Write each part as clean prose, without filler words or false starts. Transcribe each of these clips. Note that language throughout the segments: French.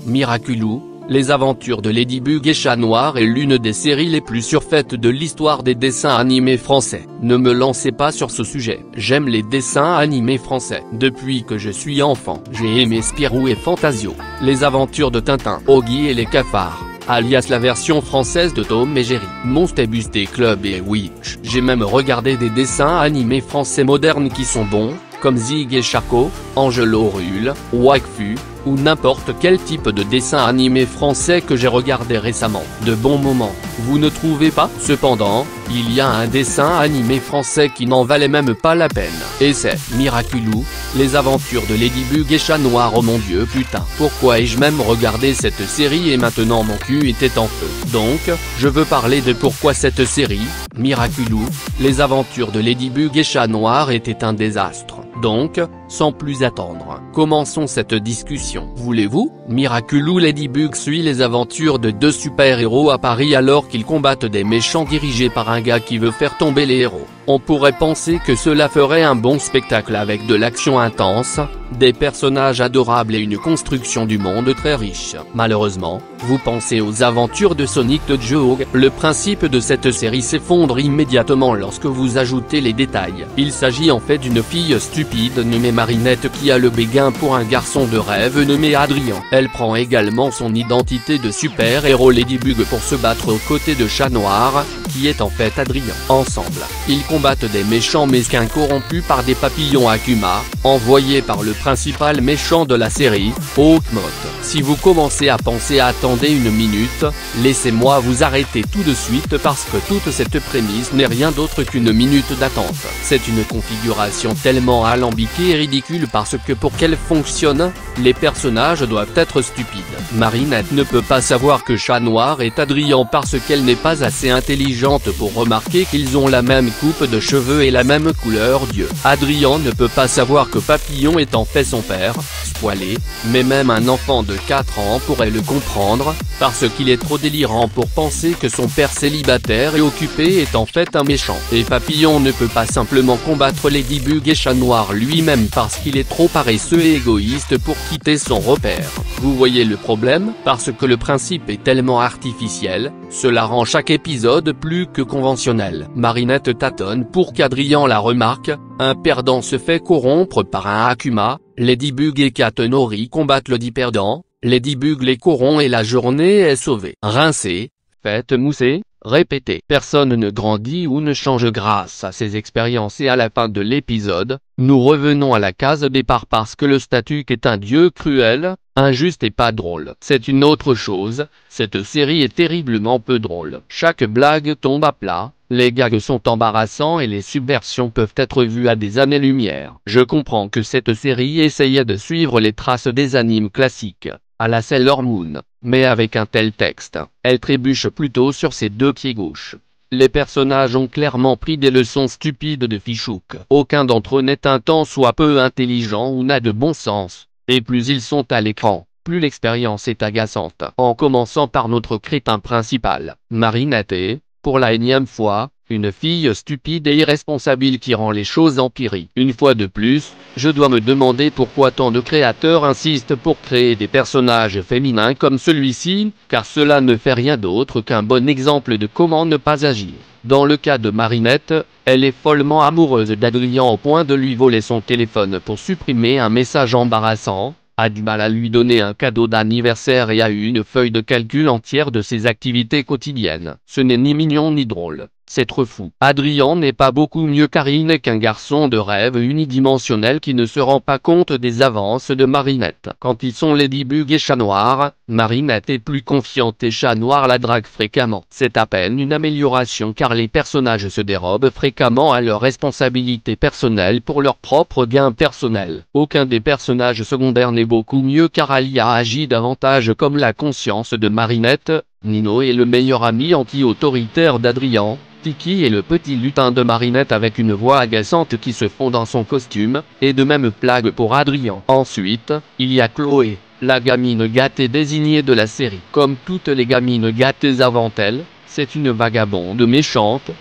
Miraculous, les aventures de Ladybug et Chat Noir est l'une des séries les plus surfaites de l'histoire des dessins animés français. Ne me lancez pas sur ce sujet. J'aime les dessins animés français. Depuis que je suis enfant, j'ai aimé Spirou et Fantasio, les aventures de Tintin, Oggy et les cafards, alias la version française de Tom et Jerry, Monstébus des Club et Witch. J'ai même regardé des dessins animés français modernes qui sont bons, comme Zig et Charcot, Angelo Rule, Wakfu, ou n'importe quel type de dessin animé français que j'ai regardé récemment. De bons moments, vous ne trouvez pas? Cependant, il y a un dessin animé français qui n'en valait même pas la peine. Et c'est Miraculous, les aventures de Ladybug et Chat Noir. Oh mon dieu putain, pourquoi ai-je même regardé cette série et maintenant mon cul était en feu. Donc, je veux parler de pourquoi cette série, Miraculous, les aventures de Ladybug et Chat Noir était un désastre. Donc, sans plus attendre, commençons cette discussion. Voulez-vous? Miraculous. Ladybug suit les aventures de deux super-héros à Paris alors qu'ils combattent des méchants dirigés par un gars qui veut faire tomber les héros. On pourrait penser que cela ferait un bon spectacle avec de l'action intense, des personnages adorables et une construction du monde très riche. Malheureusement, vous pensez aux aventures de Sonic the Hedgehog. Le principe de cette série s'effondre immédiatement lorsque vous ajoutez les détails. Il s'agit en fait d'une fille stupide nommée Marinette qui a le béguin pour un garçon de rêve nommé Adrien. Elle prend également son identité de super-héros Ladybug pour se battre aux côtés de Chat Noir, qui est en fait Adrien. Ensemble, ils combattent des méchants mesquins corrompus par des papillons Akuma, envoyés par le principal méchant de la série, Hawkmoth. Si vous commencez à penser attendez une minute, laissez-moi vous arrêter tout de suite parce que toute cette prémisse n'est rien d'autre qu'une minute d'attente. C'est une configuration tellement alambiquée et ridicule parce que pour qu'elle fonctionne, les personnages doivent être stupides. Marinette ne peut pas savoir que Chat Noir est Adrien parce qu'elle n'est pas assez intelligente pour remarquer qu'ils ont la même coupe de cheveux et la même couleur d'yeux. Adrien ne peut pas savoir que Papillon est en fait son père, spoilé, mais même un enfant de 4 ans pourrait le comprendre, parce qu'il est trop délirant pour penser que son père célibataire et occupé est en fait un méchant. Et Papillon ne peut pas simplement combattre Ladybug et Chat Noir lui-même parce qu'il est trop paresseux et égoïste pour quitter son repère. Vous voyez le problème? Parce que le principe est tellement artificiel, cela rend chaque épisode plus que conventionnel. Marinette tâtonne pour qu'Adrien la remarque, un perdant se fait corrompre par un Akuma, Ladybug et Katenori combattent le dit perdant, Ladybug les corrompt et la journée est sauvée. Rincez, faites mousser, répétez. Personne ne grandit ou ne change grâce à ces expériences et à la fin de l'épisode, nous revenons à la case départ parce que le statut est un dieu cruel, injuste et pas drôle. C'est une autre chose, cette série est terriblement peu drôle. Chaque blague tombe à plat, les gags sont embarrassants et les subversions peuvent être vues à des années-lumière. Je comprends que cette série essayait de suivre les traces des animes classiques, à la Sailor Moon, mais avec un tel texte, elle trébuche plutôt sur ses deux pieds gauches. Les personnages ont clairement pris des leçons stupides de Fichouk. Aucun d'entre eux n'est un tant soit peu intelligent ou n'a de bon sens, et plus ils sont à l'écran, plus l'expérience est agaçante. En commençant par notre crétin principal, Marinette est, pour la énième fois, une fille stupide et irresponsable qui rend les choses empiriques. Une fois de plus, je dois me demander pourquoi tant de créateurs insistent pour créer des personnages féminins comme celui-ci, car cela ne fait rien d'autre qu'un bon exemple de comment ne pas agir. Dans le cas de Marinette, elle est follement amoureuse d'Adrien au point de lui voler son téléphone pour supprimer un message embarrassant, a du mal à lui donner un cadeau d'anniversaire et a eu une feuille de calcul entière de ses activités quotidiennes. Ce n'est ni mignon ni drôle. C'est trop fou. Adrien n'est pas beaucoup mieux car il n'est qu'un garçon de rêve unidimensionnel qui ne se rend pas compte des avances de Marinette. Quand ils sont Ladybug et Chat Noir, Marinette est plus confiante et Chat Noir la drague fréquemment. C'est à peine une amélioration car les personnages se dérobent fréquemment à leurs responsabilités personnelles pour leur propre gain personnel. Aucun des personnages secondaires n'est beaucoup mieux car Alia agit davantage comme la conscience de Marinette, Nino est le meilleur ami anti-autoritaire d'Adrien, Tiki est le petit lutin de Marinette avec une voix agaçante qui se fond dans son costume, et de même plague pour Adrien. Ensuite, il y a Chloé, la gamine gâtée désignée de la série. Comme toutes les gamines gâtées avant elle, c'est une vagabonde méchante,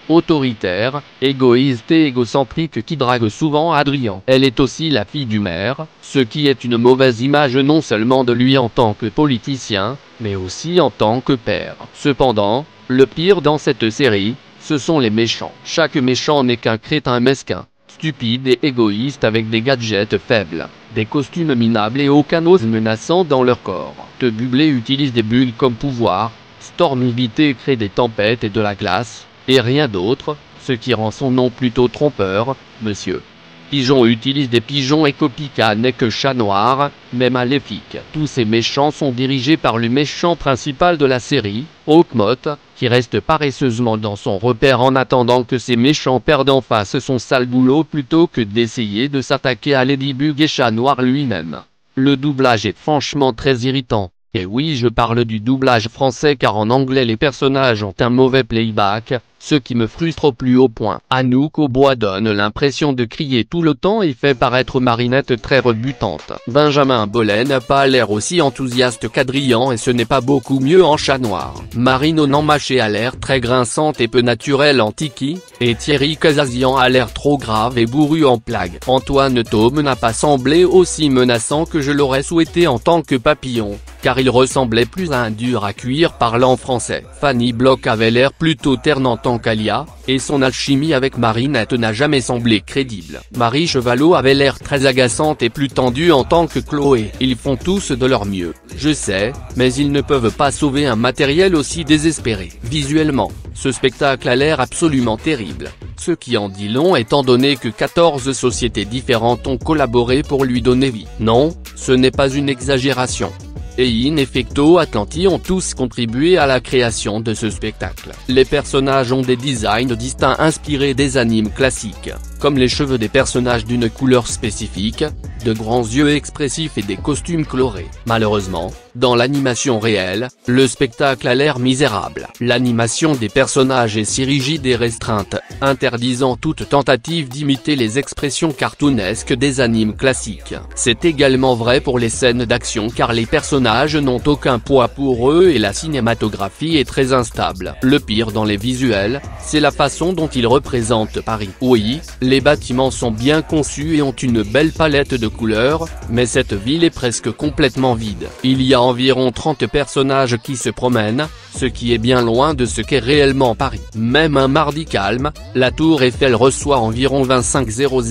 autoritaire, égoïste et égocentrique qui drague souvent Adrien. Elle est aussi la fille du maire, ce qui est une mauvaise image non seulement de lui en tant que politicien, mais aussi en tant que père. Cependant, le pire dans cette série, ce sont les méchants. Chaque méchant n'est qu'un crétin mesquin, stupide et égoïste avec des gadgets faibles, des costumes minables et aucun ose menaçant dans leur corps. De Bublé utilise des bulles comme pouvoir, Stormy Vitae crée des tempêtes et de la glace, et rien d'autre, ce qui rend son nom plutôt trompeur, Monsieur Pigeon utilise des pigeons et Copycat n'est que chat noir, mais maléfique. Tous ces méchants sont dirigés par le méchant principal de la série, Hawkmoth, qui reste paresseusement dans son repère en attendant que ces méchants perdent en face son sale boulot plutôt que d'essayer de s'attaquer à Ladybug et Chat Noir lui-même. Le doublage est franchement très irritant. Et oui, je parle du doublage français car en anglais les personnages ont un mauvais playback, ce qui me frustre au plus haut point. Anouk Aubois donne l'impression de crier tout le temps et fait paraître Marinette très rebutante. Benjamin Biolay n'a pas l'air aussi enthousiaste qu'Adrien et ce n'est pas beaucoup mieux en Chat Noir. Marine Onamaché a l'air très grinçante et peu naturelle en Tiki, et Thierry Casazian a l'air trop grave et bourru en Plague. Antoine Thaume n'a pas semblé aussi menaçant que je l'aurais souhaité en tant que Papillon, car il ressemblait plus à un dur à cuire parlant français. Fanny Bloch avait l'air plutôt ternante en Calia, et son alchimie avec Marinette n'a jamais semblé crédible. Marie Chevalot avait l'air très agaçante et plus tendue en tant que Chloé. Ils font tous de leur mieux, je sais, mais ils ne peuvent pas sauver un matériel aussi désespéré. Visuellement, ce spectacle a l'air absolument terrible, ce qui en dit long étant donné que 14 sociétés différentes ont collaboré pour lui donner vie. Non, ce n'est pas une exagération. Et In Effecto Atlantis ont tous contribué à la création de ce spectacle. Les personnages ont des designs distincts inspirés des animes classiques, comme les cheveux des personnages d'une couleur spécifique, de grands yeux expressifs et des costumes colorés. Malheureusement, dans l'animation réelle, le spectacle a l'air misérable. L'animation des personnages est si rigide et restreinte, interdisant toute tentative d'imiter les expressions cartoonesques des animes classiques. C'est également vrai pour les scènes d'action car les personnages n'ont aucun poids pour eux et la cinématographie est très instable. Le pire dans les visuels, c'est la façon dont ils représentent Paris. Oui, les bâtiments sont bien conçus et ont une belle palette de couleurs, mais cette ville est presque complètement vide. Il y a environ 30 personnages qui se promènent, ce qui est bien loin de ce qu'est réellement Paris. Même un mardi calme, la Tour Eiffel reçoit environ 25 000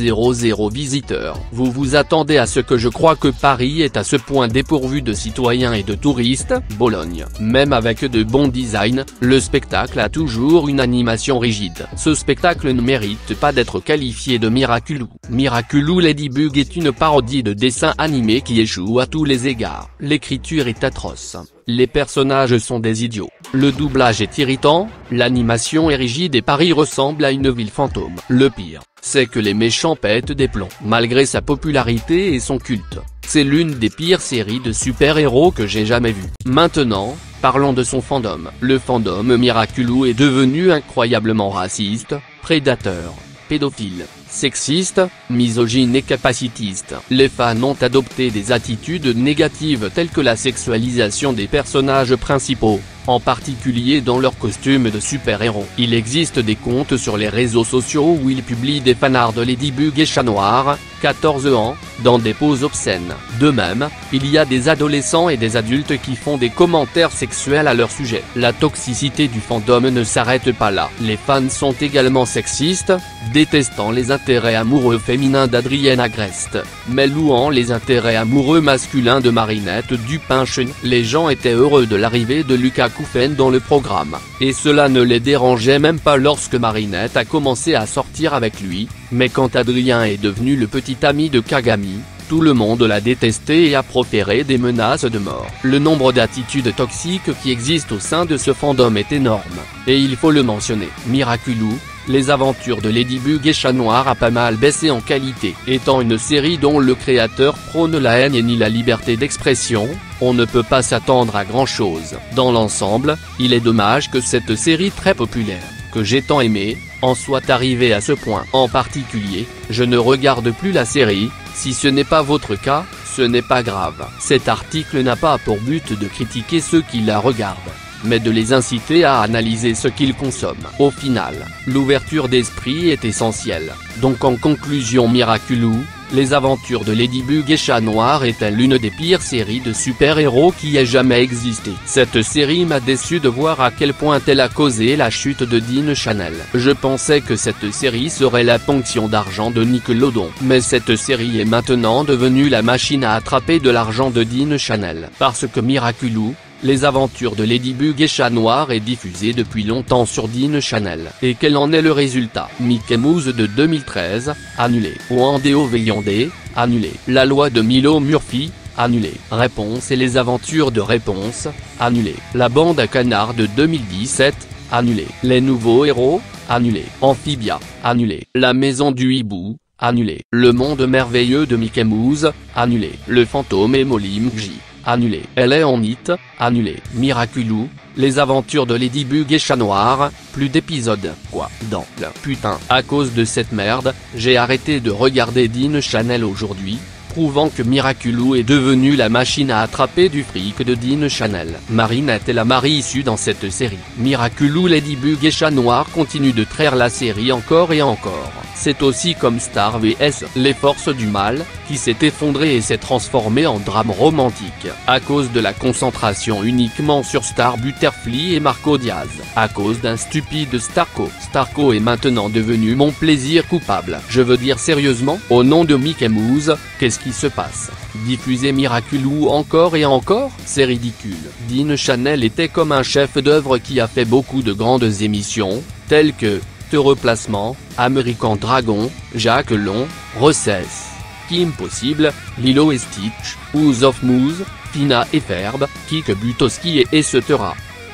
visiteurs. Vous vous attendez à ce que je crois que Paris est à ce point dépourvu de citoyens et de touristes? Bologne. Même avec de bons designs, le spectacle a toujours une animation rigide. Ce spectacle ne mérite pas d'être qualifié de miraculeux. Miraculous Ladybug est une parodie de dessin animé qui échoue à tous les égards. L'écriture est atroce. Les personnages sont des idiots. Le doublage est irritant, l'animation est rigide et Paris ressemble à une ville fantôme. Le pire, c'est que les méchants pètent des plombs. Malgré sa popularité et son culte, c'est l'une des pires séries de super-héros que j'ai jamais vues. Maintenant, parlons de son fandom. Le fandom Miraculous est devenu incroyablement raciste, prédateur, pédophile, sexiste, misogyne et capacitiste. Les fans ont adopté des attitudes négatives telles que la sexualisation des personnages principaux, en particulier dans leurs costumes de super-héros. Il existe des comptes sur les réseaux sociaux où ils publient des fanarts de Ladybug et Chat Noir, 14 ans, dans des poses obscènes. De même, il y a des adolescents et des adultes qui font des commentaires sexuels à leur sujet. La toxicité du fandom ne s'arrête pas là. Les fans sont également sexistes, détestant les intérêts amoureux féminins d'Adrienne Agreste, mais louant les intérêts amoureux masculins de Marinette Dupain-Chen. Les gens étaient heureux de l'arrivée de Lucas Couffen dans le programme, et cela ne les dérangeait même pas lorsque Marinette a commencé à sortir avec lui, mais quand Adrien est devenu le petit ami de Kagami, tout le monde l'a détesté et a proféré des menaces de mort. Le nombre d'attitudes toxiques qui existent au sein de ce fandom est énorme, et il faut le mentionner. Miraculous, les aventures de Ladybug et Chat Noir a pas mal baissé en qualité. Étant une série dont le créateur prône la haine et nie la liberté d'expression, on ne peut pas s'attendre à grand chose. Dans l'ensemble, il est dommage que cette série très populaire, que j'ai tant aimée, en soit arrivée à ce point. En particulier, je ne regarde plus la série. Si ce n'est pas votre cas, ce n'est pas grave. Cet article n'a pas pour but de critiquer ceux qui la regardent. mais de les inciter à analyser ce qu'ils consomment. Au final, l'ouverture d'esprit est essentielle. Donc en conclusion, Miraculous, les aventures de Ladybug et Chat Noir est l'une des pires séries de super-héros qui ait jamais existé. Cette série m'a déçu de voir à quel point elle a causé la chute de Dean Chanel. Je pensais que cette série serait la ponction d'argent de Nickelodeon. Mais cette série est maintenant devenue la machine à attraper de l'argent de Dean Chanel. Parce que Miraculous, les aventures de Ladybug et Chat Noir est diffusée depuis longtemps sur Dean Chanel. Et quel en est le résultat? Mickey Mouse de 2013, annulé. Wendeo Veyondé, annulé. La loi de Milo Murphy, annulé. Réponse et les aventures de Réponse, annulé. La bande à canard de 2017, annulé. Les nouveaux héros, annulé. Amphibia, annulé. La maison du hibou, annulé. Le monde merveilleux de Mickey Mouse, annulé. Le fantôme et Molly Mji, annulé. Elle est en it, annulé. Miraculous, les aventures de Ladybug et Chat Noir, plus d'épisodes. Quoi donc? Putain. À cause de cette merde, j'ai arrêté de regarder Dean Chanel aujourd'hui, prouvant que Miraculous est devenu la machine à attraper du fric de Dean Chanel. Marinette est la Marie issue dans cette série. Miraculous, Ladybug et Chat Noir continuent de traire la série encore et encore. C'est aussi comme Star vs les forces du mal, qui s'est effondré et s'est transformé en drame romantique, à cause de la concentration uniquement sur Star Butterfly et Marco Diaz. À cause d'un stupide Starco. Starco est maintenant devenu mon plaisir coupable. Je veux dire sérieusement, au nom de Mickey Mouse, qu'est-ce qui se passe? Diffuser Miraculous encore et encore? C'est ridicule. Dean Chanel était comme un chef d'œuvre qui a fait beaucoup de grandes émissions, telles que Replacement, American Dragon, Jacques Long, Recess, Kim Possible, Lilo et Stitch, House of Mouse, Fina et Ferb, Kik Butowski et etc.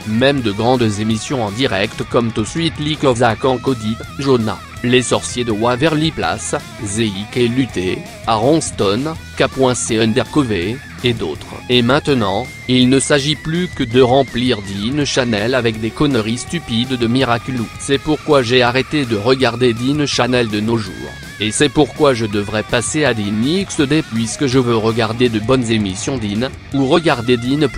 Même de grandes émissions en direct comme To Sweet League of Zack and Cody, Jonah, Les Sorciers de Waverly Place, Zeik et Luté, Aaron Stone, K.C. Undercover, et d'autres. Et maintenant, il ne s'agit plus que de remplir Dean Chanel avec des conneries stupides de Miraculous. C'est pourquoi j'ai arrêté de regarder Dean Chanel de nos jours. Et c'est pourquoi je devrais passer à Dean XD puisque je veux regarder de bonnes émissions Dean, ou regarder Dean+.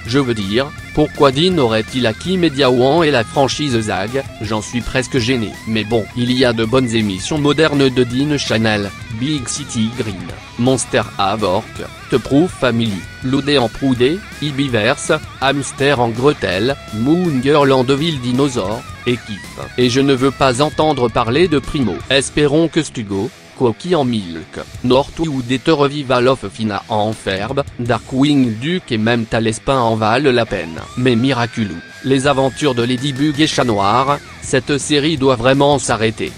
Je veux dire, pourquoi Dean aurait-il acquis Media One et la franchise Zag? J'en suis presque gêné. Mais bon, il y a de bonnes émissions modernes de Dean Chanel, Big City Green, Monster Havork, The Proof Family, Loudé en Proudé, Ibiverse, Hamster en Gretel, Moon Girl en Deville Dinosaure, et Kiff. Et je ne veux pas entendre parler de Primo. Espérons que Stugo, Koki en Milk, Northwood et The Revival of Fina en Ferb, Darkwing Duke et même Talespin en valent la peine. Mais Miraculous, les aventures de Ladybug et Chat Noir, cette série doit vraiment s'arrêter.